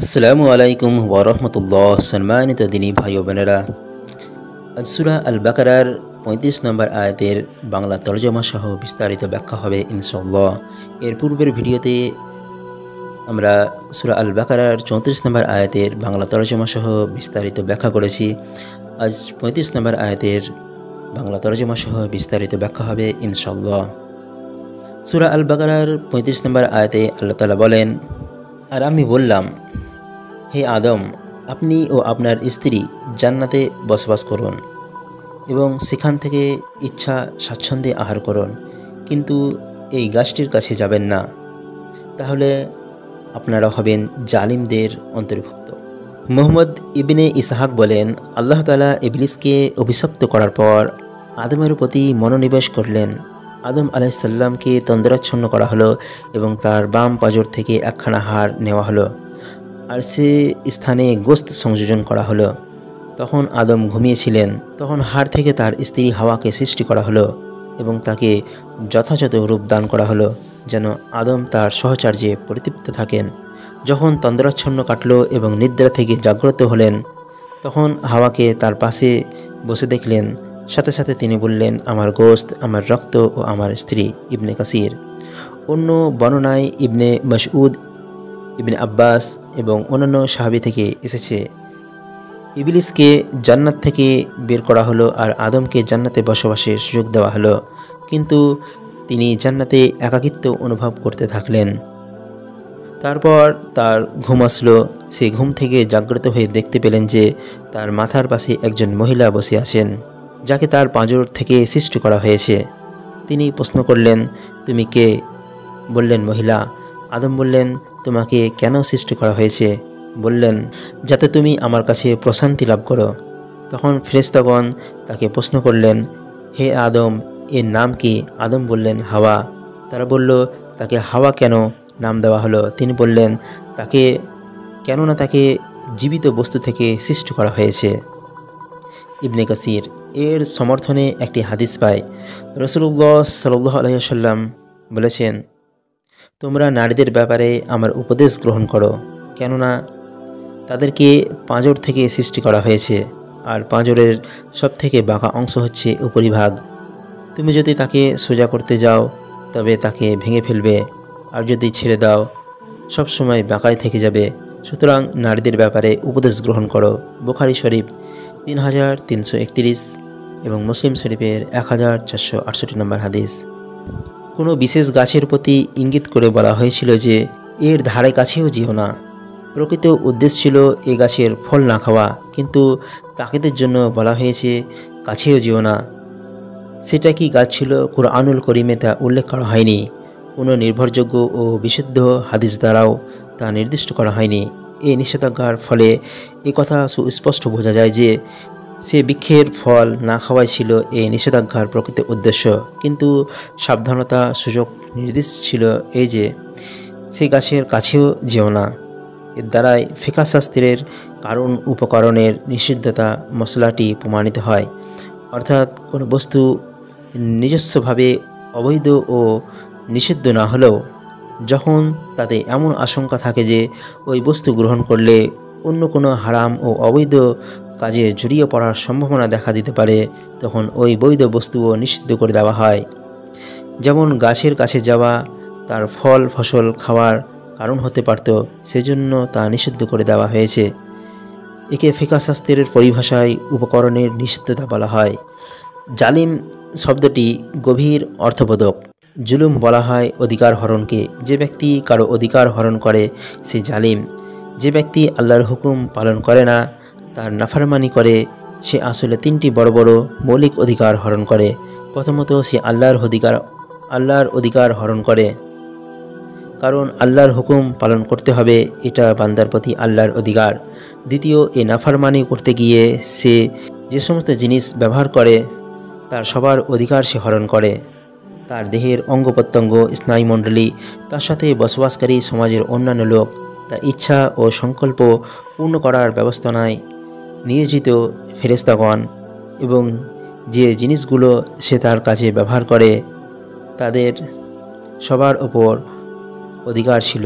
আসসালামু আলাইকুম ওরহমতুল্লাহ। সম্মানিত দিনী ভাই ও বোনেরা, আজ সূরা আল বাকারার ৩৫ নম্বর আয়াতের বাংলা তর্জমা সহ বিস্তারিত ব্যাখ্যা হবে ইনশাআল্লাহ। এর পূর্বের ভিডিওতে আমরা সূরা আল বাকারার ৩৪ নম্বর আয়াতের বাংলা তর্জমা সহ বিস্তারিত ব্যাখ্যা করেছি। আজ ৩৫ নম্বর আয়াতের বাংলা তর্জমা সহ বিস্তারিত ব্যাখ্যা হবে ইনশাআল্লাহ। সূরা আল বাকারার ৩৫ নম্বর আয়াতে আল্লাহ তাআলা বলেন, আর আমি বললাম, হে আদম, আপনি ও আপনার স্ত্রী জান্নাতে বসবাস করুন এবং সেখান থেকে ইচ্ছা স্বাচ্ছন্দ্যে আহার করুন, কিন্তু এই গাছটির কাছে যাবেন না, তাহলে আপনারা হবেন জালিমদের অন্তর্ভুক্ত। মুহাম্মদ ইবনে ইসহাক বলেন, আল্লাহ তাআলা ইবলিসকে অভিশপ্ত করার পর আদমের প্রতি মনোনিবেশ করলেন। আদম আলাইসাল্লামকে তন্দ্রাচ্ছন্ন করা হলো এবং তার বাম পাঁজর থেকে একখানা হাড় নেওয়া হলো আর সে স্থানে গোস্ত সংযোজন করা হলো। তখন আদম ঘুমিয়েছিলেন। তখন হাড় থেকে তার স্ত্রী হাওয়াকে সৃষ্টি করা হলো এবং তাকে যথাযথ রূপ দান করা হলো যেন আদম তার সহচার্যে পরিতৃপ্ত থাকেন। যখন তন্দ্রাচ্ছন্ন কাটল এবং নিদ্রা থেকে জাগ্রত হলেন, তখন হাওয়াকে তার পাশে বসে দেখলেন। সাথে সাথে তিনি বললেন, আমার গোস্ত, আমার রক্ত ও আমার স্ত্রী। ইবনে কাসির। অন্য বর্ণনায় ইবনে মাসউদ, ইবনে আব্বাস এবং অন্যান্য সাহাবী থেকে এসেছে, ইবলিসকে জান্নাত থেকে বের করা হলো আর আদমকে জান্নাতে বসবাসের সুযোগ দেওয়া হলো, কিন্তু তিনি জান্নাতে একাকিত্ব অনুভব করতে থাকলেন। তারপর তার ঘুম আসলো। সে ঘুম থেকে জাগ্রত হয়ে দেখতে পেলেন যে তার মাথার পাশে একজন মহিলা বসে আছেন, যাকে তার পাঁজর থেকে সৃষ্টি করা হয়েছে। তিনি প্রশ্ন করলেন, তুমি কে? বললেন, মহিলা। আদম বললেন, তোমাকে কেন সৃষ্টি করা হয়েছে? বললেন, যাতে তুমি আমার কাছে প্রশান্তি লাভ করো। তখন ফেরেশতাগণ তাকে প্রশ্ন করলেন, হে আদম, এর নাম কি? আদম বললেন, হাওয়া। তারা বলল, তাকে হাওয়া কেন নাম দেওয়া হলো? তিনি বললেন, কেননা তাকে জীবিত বস্তু থেকে সৃষ্টি করা হয়েছে। ইবনে কাসির। এর সমর্থনে একটি হাদিস পায়। রাসূলুল্লাহ সাল্লাল্লাহু আলাইহি ওয়াসাল্লাম বলেছেন, তোমরা নারীদের ব্যাপারে আমার উপদেশ গ্রহণ করো, কেননা তাদেরকে পাঁজর থেকে সৃষ্টি করা হয়েছে আর পাঁজরের সবথেকে বাঁকা অংশ হচ্ছে উপরিভাগ। তুমি যদি তাকে সোজা করতে যাও তবে তাকে ভেঙে ফেলবে, আর যদি ছেড়ে দাও সবসময় বাঁকাই থেকে যাবে। সুতরাং নারীদের ব্যাপারে উপদেশ গ্রহণ করো। বুখারী শরীফ 3331 এবং মুসলিম শরীফের 1468 নম্বর হাদিস। কোনো বিশেষ গাছের প্রতি ইঙ্গিত করে বলা হয়েছিল যে এর ধারে কাছেও যেও না। প্রকৃত উদ্দেশ্য ছিল এ গাছের ফল না খাওয়া, কিন্তু তাকিদের জন্য বলা হয়েছে কাছেও যেও না। সেটা কি গাছ ছিল কুরআনুল করিমে তা উল্লেখ করা হয়নি। কোনো নির্ভরযোগ্য ও বিশুদ্ধ হাদিস দ্বারাও তা নির্দিষ্ট করা হয়নি। এই নিষেধাজ্ঞার ফলে এ কথা সুস্পষ্ট বোঝা যায় যে সে বৃক্ষের ফল না খাওয়াই ছিল এই নিষেধাজ্ঞার প্রকৃত উদ্দেশ্য, কিন্তু সাবধানতা সুযোগ নির্দেশ ছিল এই যে সে গাছের কাছেও যেও না। এর দ্বারাই ফিকহ শাস্ত্রের কারণ উপকরণের নিষিদ্ধতা মশলাটি প্রমাণিত হয়। অর্থাৎ কোনো বস্তু নিজস্বভাবে অবৈধ ও নিষিদ্ধ না হলেও যখন তাতে এমন আশঙ্কা থাকে যে ওই বস্তু গ্রহণ করলে অন্য কোনো হারাম ও অবৈধ কাজে জড়িয়ে পড়ার সম্ভাবনা দেখা দিতে পারে, তখন ওই বৈধ বস্তুও নিষিদ্ধ করে দেওয়া হয়। যেমন গাছের কাছে যাওয়া তার ফল ফসল খাওয়ার কারণ হতে পারত, সেজন্য তা নিষিদ্ধ করে দেওয়া হয়েছে। একে ফিকহ শাস্ত্রের পরিভাষায় উপকরণের নিষিদ্ধতা বলা হয়। জালিম শব্দটি গভীর অর্থবোধক। জুলুম বলা হয় অধিকার হরণকে। যে ব্যক্তি কারো অধিকার হরণ করে সে জালিম। যে ব্যক্তি আল্লাহর হুকুম পালন করে না, তার নাফরমানি করে, সে আসলে তিনটি বড় বড় মৌলিক অধিকার হরণ করে। প্রথমত, সে আল্লাহর অধিকার হরণ করে, কারণ আল্লাহর হুকুম পালন করতে হবে, এটা বান্দার প্রতি আল্লাহর অধিকার। দ্বিতীয়, এই নাফরমানি করতে গিয়ে সে যে সমস্ত জিনিস ব্যবহার করে তার সবার অধিকার সে হরণ করে। তার দেহের অঙ্গ প্রত্যঙ্গ, স্নায়ুমণ্ডলী, তার সাথে বসবাসকারী সমাজের অন্যান্য লোক, তার ইচ্ছা ও সংকল্প পূর্ণ করার ব্যবস্থায় নিয়োজিত ফেরেশতাগণ এবং যে জিনিসগুলো সে তার কাজে ব্যবহার করে তাদের সবার ওপর অধিকার ছিল।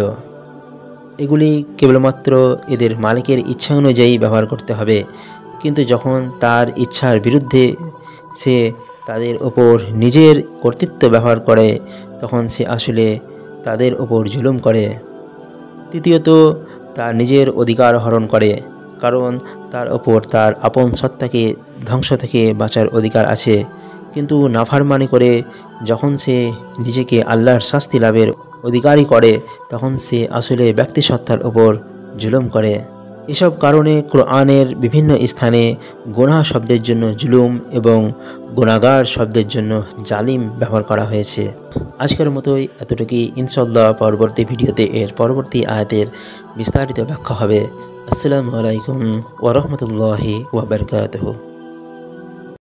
এগুলি কেবলমাত্র এদের মালিকের ইচ্ছা অনুযায়ী ব্যবহার করতে হবে। কিন্তু যখন তার ইচ্ছার বিরুদ্ধে সে তাদের ওপর নিজের কর্তৃত্ব ব্যবহার করে, তখন সে আসলে তাদের ওপর জুলুম করে। তৃতীয়ত, তার নিজের অধিকার হরণ করে, কারণ তার ওপর তার আপন সত্তাকে ধ্বংস থেকে বাঁচার অধিকার আছে। কিন্তু নাফরমানি করে যখন সে নিজেকে আল্লাহর শাস্তি লাভের অধিকারী করে, তখন সে আসলে ব্যক্তিসত্তার ওপর জুলুম করে। এসব কারণে কোরআনের বিভিন্ন স্থানে গুনাহ শব্দের জন্য জুলুম এবং গুনাহগার শব্দের জন্য জালিম ব্যবহার করা হয়েছে। আজকের মতোই এতটুকুই। ইনশাআল্লাহ পরবর্তী ভিডিওতে এর পরবর্তী আয়াতের বিস্তারিত ব্যাখ্যা হবে। আসসালামু আলাইকুম ওয়া রাহমাতুল্লাহি ওয়া বারাকাতুহু।